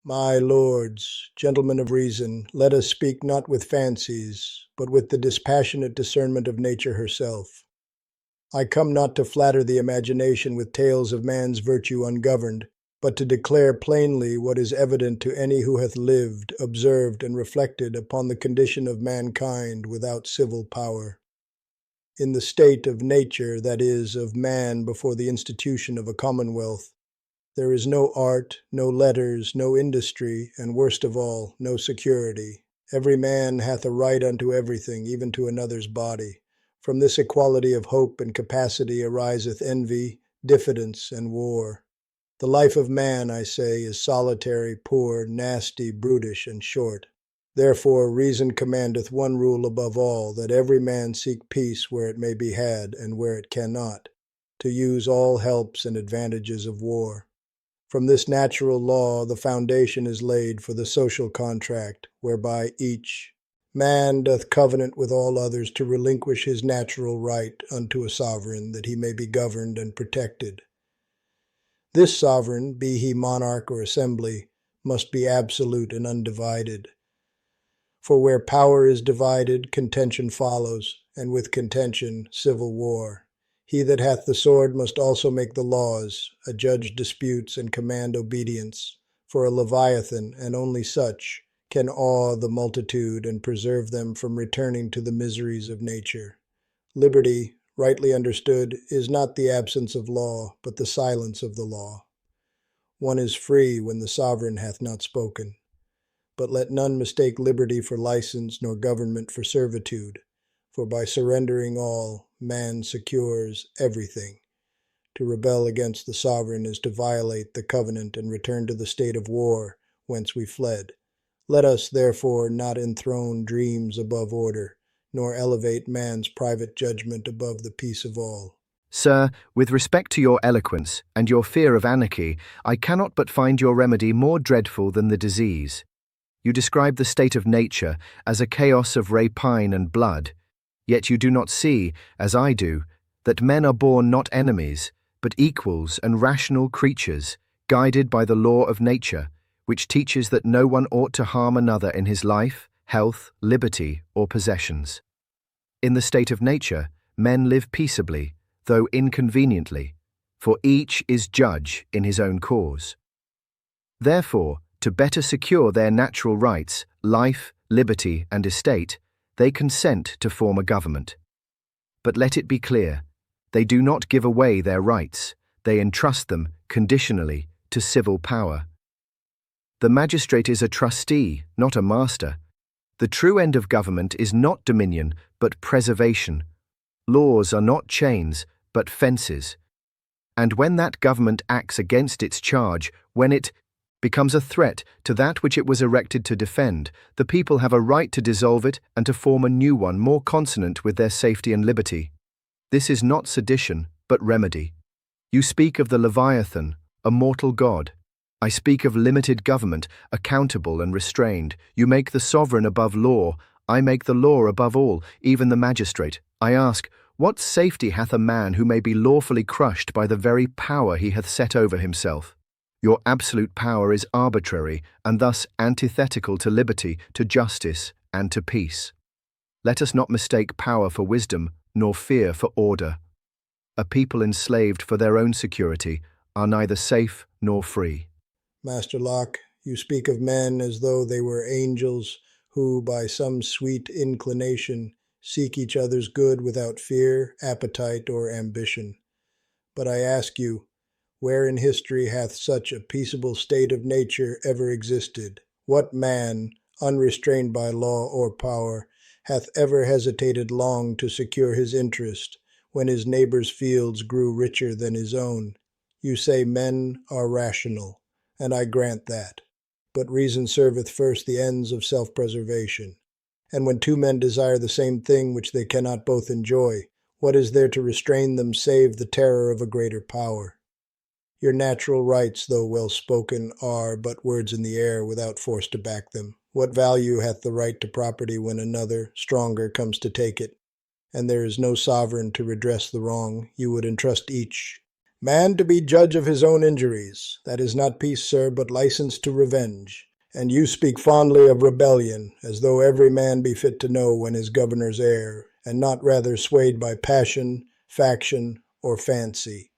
My lords, gentlemen of reason, let us speak not with fancies, but with the dispassionate discernment of nature herself. I come not to flatter the imagination with tales of man's virtue ungoverned, but to declare plainly what is evident to any who hath lived, observed, and reflected upon the condition of mankind without civil power. In the state of nature, that is, of man before the institution of a commonwealth, there is no art, no letters, no industry, and worst of all, no security. Every man hath a right unto everything, even to another's body. From this equality of hope and capacity ariseth envy, diffidence, and war. The life of man, I say, is solitary, poor, nasty, brutish, and short. Therefore reason commandeth one rule above all, that every man seek peace where it may be had, and where it cannot, to use all helps and advantages of war. From this natural law the foundation is laid for the social contract, whereby each man doth covenant with all others to relinquish his natural right unto a sovereign, that he may be governed and protected. This sovereign, be he monarch or assembly, must be absolute and undivided. For where power is divided, contention follows, and with contention, civil war. He that hath the sword must also make the laws, adjudge disputes, and command obedience. For a Leviathan, and only such, can awe the multitude and preserve them from returning to the miseries of nature. Liberty, rightly understood, is not the absence of law, but the silence of the law. One is free when the sovereign hath not spoken. But let none mistake liberty for license, nor government for servitude. For by surrendering all, man secures everything. To rebel against the sovereign is to violate the covenant and return to the state of war whence we fled. Let us, therefore, not enthrone dreams above order, nor elevate man's private judgment above the peace of all. Sir, with respect to your eloquence and your fear of anarchy, I cannot but find your remedy more dreadful than the disease. You describe the state of nature as a chaos of rapine and blood, yet you do not see, as I do, that men are born not enemies, but equals and rational creatures, guided by the law of nature, which teaches that no one ought to harm another in his life, health, liberty, or possessions. In the state of nature, men live peaceably, though inconveniently, for each is judge in his own cause. Therefore, to better secure their natural rights, life, liberty, and estate, they consent to form a government. But let it be clear, they do not give away their rights, they entrust them, conditionally, to civil power. The magistrate is a trustee, not a master. The true end of government is not dominion, but preservation. Laws are not chains, but fences. And when that government acts against its charge, when it becomes a threat to that which it was erected to defend, the people have a right to dissolve it and to form a new one more consonant with their safety and liberty. This is not sedition, but remedy. You speak of the Leviathan, a mortal god. I speak of limited government, accountable and restrained. You make the sovereign above law. I make the law above all, even the magistrate. I ask, what safety hath a man who may be lawfully crushed by the very power he hath set over himself? Your absolute power is arbitrary, and thus antithetical to liberty, to justice, and to peace. Let us not mistake power for wisdom, nor fear for order. A people enslaved for their own security are neither safe nor free. Master Locke, you speak of men as though they were angels who, by some sweet inclination, seek each other's good without fear, appetite, or ambition. But I ask you, where in history hath such a peaceable state of nature ever existed? What man, unrestrained by law or power, hath ever hesitated long to secure his interest when his neighbor's fields grew richer than his own? You say men are rational, and I grant that. But reason serveth first the ends of self-preservation. And when two men desire the same thing which they cannot both enjoy, what is there to restrain them save the terror of a greater power? Your natural rights, though well spoken, are but words in the air without force to back them. What value hath the right to property when another, stronger, comes to take it? And there is no sovereign to redress the wrong. You would entrust each Man to be judge of his own injuries, that is not peace, sir, but license to revenge. And you speak fondly of rebellion, as though every man be fit to know when his governors err, and not rather swayed by passion, faction, or fancy.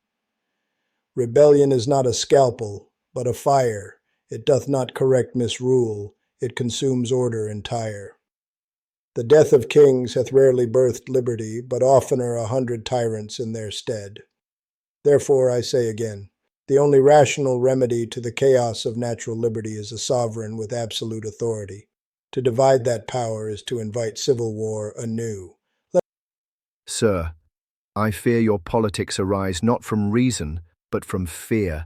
Rebellion is not a scalpel, but a fire. It doth not correct misrule, it consumes order entire. The death of kings hath rarely birthed liberty, but oftener 100 tyrants in their stead. Therefore, I say again, the only rational remedy to the chaos of natural liberty is a sovereign with absolute authority. To divide that power is to invite civil war anew. Sir, I fear your politics arise not from reason, but from fear.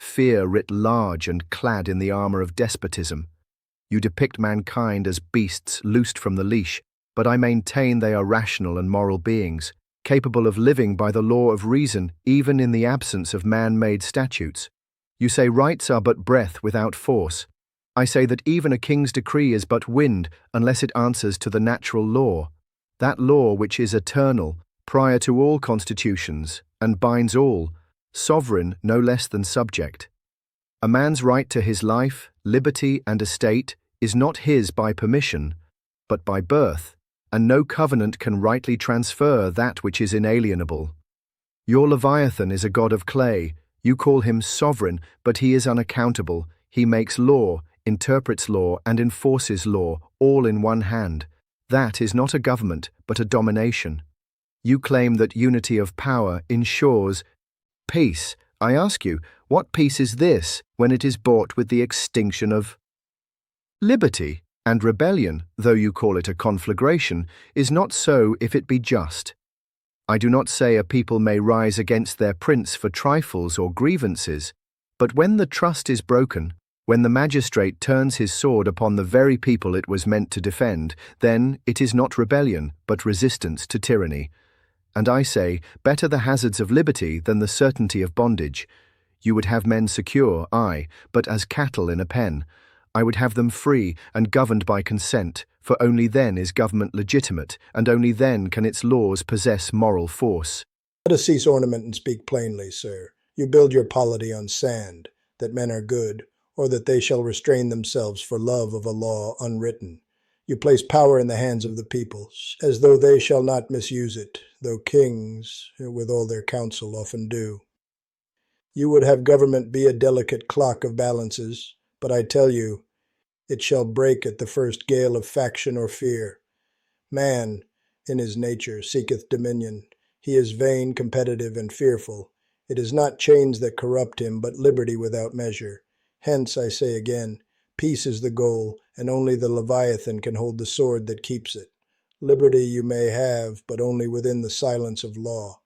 Fear writ large and clad in the armor of despotism. You depict mankind as beasts loosed from the leash, but I maintain they are rational and moral beings, capable of living by the law of reason even in the absence of man-made statutes. You say rights are but breath without force. I say that even a king's decree is but wind unless it answers to the natural law, that law which is eternal, prior to all constitutions, and binds all, sovereign no less than subject. A man's right to his life, liberty, and estate is not his by permission, but by birth, and no covenant can rightly transfer that which is inalienable. Your Leviathan is a god of clay. You call him sovereign, but he is unaccountable. He makes law, interprets law, and enforces law, all in one hand. That is not a government, but a domination. You claim that unity of power ensures peace. I ask you, what peace is this when it is bought with the extinction of liberty? And rebellion, though you call it a conflagration, is not so if it be just. I do not say a people may rise against their prince for trifles or grievances, but when the trust is broken, when the magistrate turns his sword upon the very people it was meant to defend, then it is not rebellion, but resistance to tyranny. And I say, better the hazards of liberty than the certainty of bondage. You would have men secure, aye, but as cattle in a pen. I would have them free and governed by consent, for only then is government legitimate, and only then can its laws possess moral force. Let us cease ornament and speak plainly, sir. You build your polity on sand, that men are good, or that they shall restrain themselves for love of a law unwritten. You place power in the hands of the people, as though they shall not misuse it, though kings, with all their counsel, often do. You would have government be a delicate clock of balances, but I tell you, it shall break at the first gale of faction or fear. Man, in his nature, seeketh dominion. He is vain, competitive, and fearful. It is not chains that corrupt him, but liberty without measure. Hence, I say again, peace is the goal, and only the Leviathan can hold the sword that keeps it. Liberty you may have, but only within the silence of law.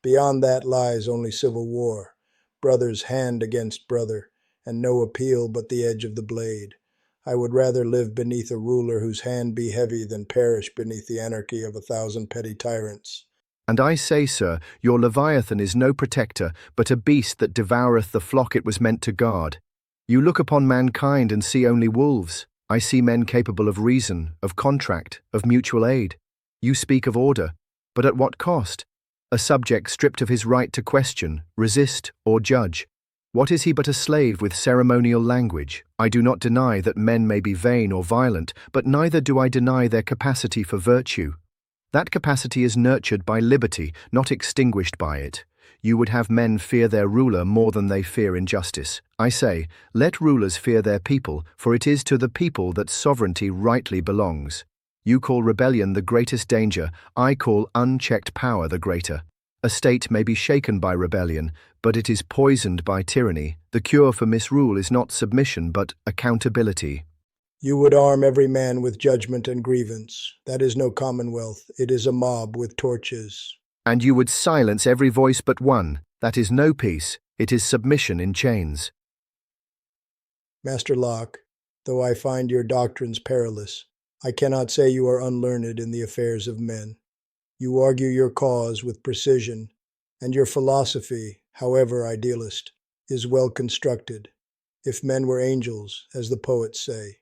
Beyond that lies only civil war, brother's hand against brother, and no appeal but the edge of the blade. I would rather live beneath a ruler whose hand be heavy than perish beneath the anarchy of 1,000 petty tyrants. And I say, sir, your Leviathan is no protector, but a beast that devoureth the flock it was meant to guard. You look upon mankind and see only wolves. I see men capable of reason, of contract, of mutual aid. You speak of order, but at what cost? A subject stripped of his right to question, resist, or judge. What is he but a slave with ceremonial language? I do not deny that men may be vain or violent, but neither do I deny their capacity for virtue. That capacity is nurtured by liberty, not extinguished by it. You would have men fear their ruler more than they fear injustice. I say, let rulers fear their people, for it is to the people that sovereignty rightly belongs. You call rebellion the greatest danger, I call unchecked power the greater. A state may be shaken by rebellion, but it is poisoned by tyranny. The cure for misrule is not submission, but accountability. You would arm every man with judgment and grievance. That is no commonwealth. It is a mob with torches. And you would silence every voice but one. That is no peace. It is submission in chains. Master Locke, though I find your doctrines perilous, I cannot say you are unlearned in the affairs of men. You argue your cause with precision, and your philosophy, however idealist, is well constructed, if men were angels, as the poets say.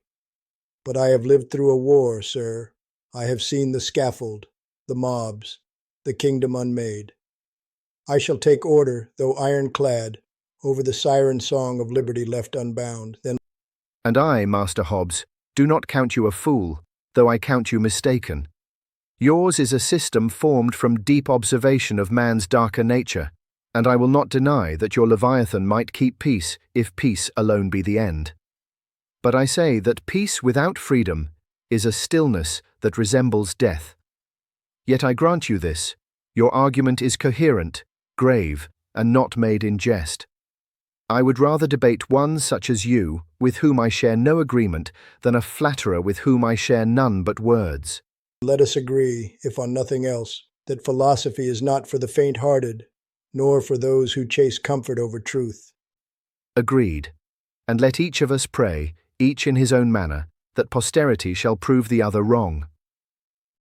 But I have lived through a war, sir. I have seen the scaffold, the mobs, the kingdom unmade. I shall take order, though ironclad, over the siren song of liberty left unbound. Then, And I, Master Hobbes, do not count you a fool, though I count you mistaken. Yours is a system formed from deep observation of man's darker nature, and I will not deny that your Leviathan might keep peace if peace alone be the end. But I say that peace without freedom is a stillness that resembles death. Yet I grant you this, your argument is coherent, grave, and not made in jest. I would rather debate one such as you, with whom I share no agreement, than a flatterer with whom I share none but words. let us agree, if on nothing else, that philosophy is not for the faint-hearted, nor for those who chase comfort over truth. Agreed. And let each of us pray, each in his own manner, that posterity shall prove the other wrong.